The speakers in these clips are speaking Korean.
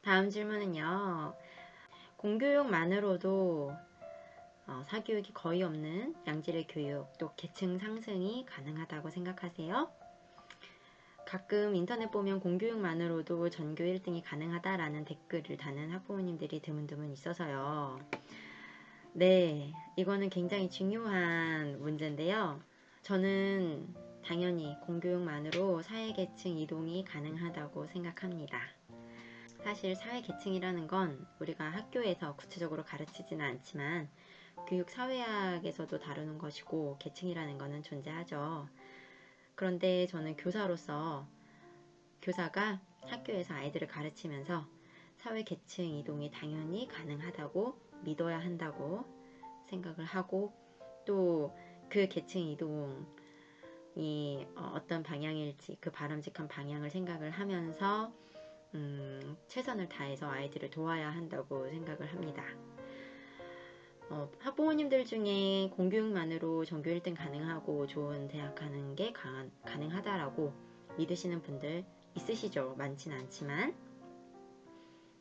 다음 질문은요. 공교육만으로도 사교육이 거의 없는 양질의 교육, 또 계층 상승이 가능하다고 생각하세요? 가끔 인터넷 보면 공교육만으로도 전교 1등이 가능하다라는 댓글을 다는 학부모님들이 드문드문 있어서요. 네, 이거는 굉장히 중요한 문제인데요. 저는 당연히 공교육만으로 사회계층 이동이 가능하다고 생각합니다. 사실 사회계층이라는 건 우리가 학교에서 구체적으로 가르치지는 않지만 교육사회학에서도 다루는 것이고 계층이라는 것은 존재하죠. 그런데 저는 교사로서 교사가 학교에서 아이들을 가르치면서 사회계층 이동이 당연히 가능하다고 믿어야 한다고 생각을 하고, 또 그 계층 이동이 어떤 방향일지 그 바람직한 방향을 생각을 하면서 최선을 다해서 아이들을 도와야 한다고 생각을 합니다. 학부모님들 중에 공교육만으로 전교 1등 가능하고 좋은 대학 가는 게 가능하다라고 믿으시는 분들 있으시죠? 많진 않지만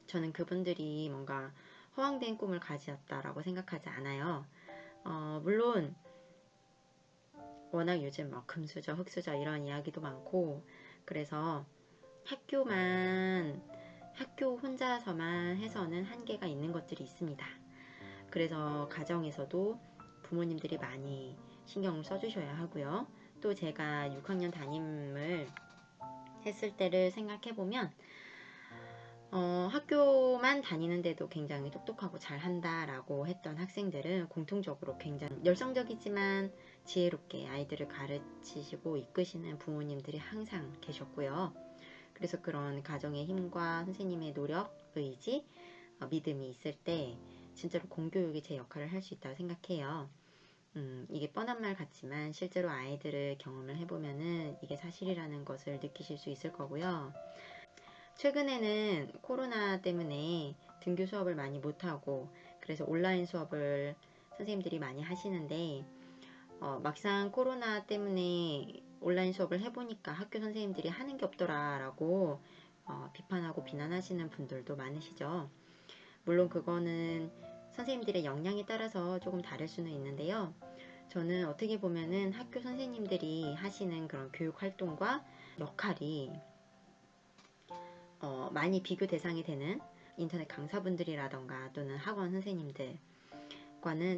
저는 그분들이 뭔가 허황된 꿈을 가지었다라고 생각하지 않아요. 물론 워낙 요즘 금수저 흑수저 이런 이야기도 많고, 그래서 학교 혼자서만 해서는 한계가 있는 것들이 있습니다. 그래서 가정에서도 부모님들이 많이 신경을 써주셔야 하고요. 또 제가 6학년 담임을 했을 때를 생각해보면 학교만 다니는데도 굉장히 똑똑하고 잘한다라고 했던 학생들은 공통적으로 굉장히 열성적이지만 지혜롭게 아이들을 가르치시고 이끄시는 부모님들이 항상 계셨고요. 그래서 그런 가정의 힘과 선생님의 노력, 의지, 믿음이 있을 때 진짜로 공교육이 제 역할을 할 수 있다고 생각해요. 이게 뻔한 말 같지만 실제로 아이들을 경험을 해보면은 이게 사실이라는 것을 느끼실 수 있을 거고요. 최근에는 코로나 때문에 등교 수업을 많이 못하고 그래서 온라인 수업을 선생님들이 많이 하시는데 막상 코로나 때문에 온라인 수업을 해보니까 학교 선생님들이 하는 게 없더라 라고 비판하고 비난하시는 분들도 많으시죠. 물론 그거는 선생님들의 역량에 따라서 조금 다를 수는 있는데요. 저는 어떻게 보면은 학교 선생님들이 하시는 그런 교육 활동과 역할이 많이 비교 대상이 되는 인터넷 강사분들이라던가 또는 학원 선생님들과는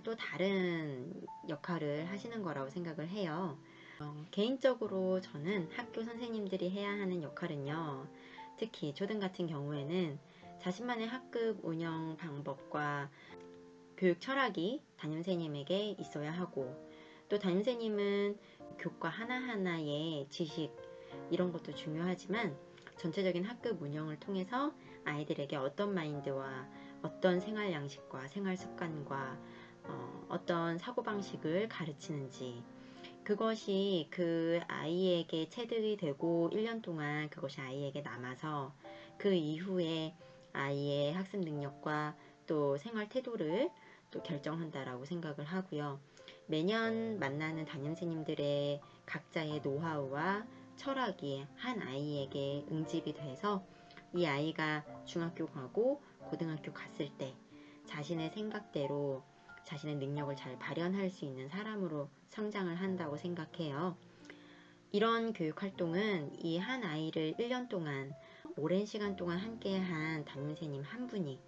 또 다른 역할을 하시는 거라고 생각을 해요. 개인적으로 저는 학교 선생님들이 해야 하는 역할은요, 특히 초등 같은 경우에는 자신만의 학급 운영 방법과 교육 철학이 담임선생님에게 있어야 하고, 또 담임선생님은 교과 하나하나의 지식 이런 것도 중요하지만 전체적인 학급 운영을 통해서 아이들에게 어떤 마인드와 어떤 생활 양식과 생활 습관과 어떤 사고방식을 가르치는지, 그것이 그 아이에게 체득이 되고 1년 동안 그것이 아이에게 남아서 그 이후에 아이의 학습 능력과 또 생활 태도를 또 결정한다라고 생각을 하고요. 매년 만나는 담임선생님들의 각자의 노하우와 철학이 한 아이에게 응집이 돼서 이 아이가 중학교 가고 고등학교 갔을 때 자신의 생각대로 자신의 능력을 잘 발현할 수 있는 사람으로 성장을 한다고 생각해요. 이런 교육 활동은 이 한 아이를 1년 동안 오랜 시간 동안 함께한 담임선생님 한 분이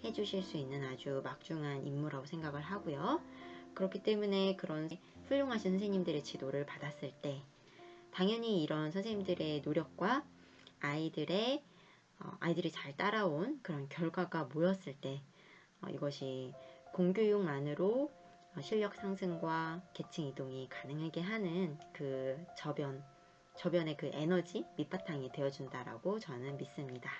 해주실 수 있는 아주 막중한 임무라고 생각을 하고요. 그렇기 때문에 그런 훌륭하신 선생님들의 지도를 받았을 때 당연히 이런 선생님들의 노력과 아이들이 잘 따라온 그런 결과가 모였을 때 이것이 공교육만으로 실력 상승과 계층 이동이 가능하게 하는 그 저변의 그 에너지 밑바탕이 되어준다라고 저는 믿습니다.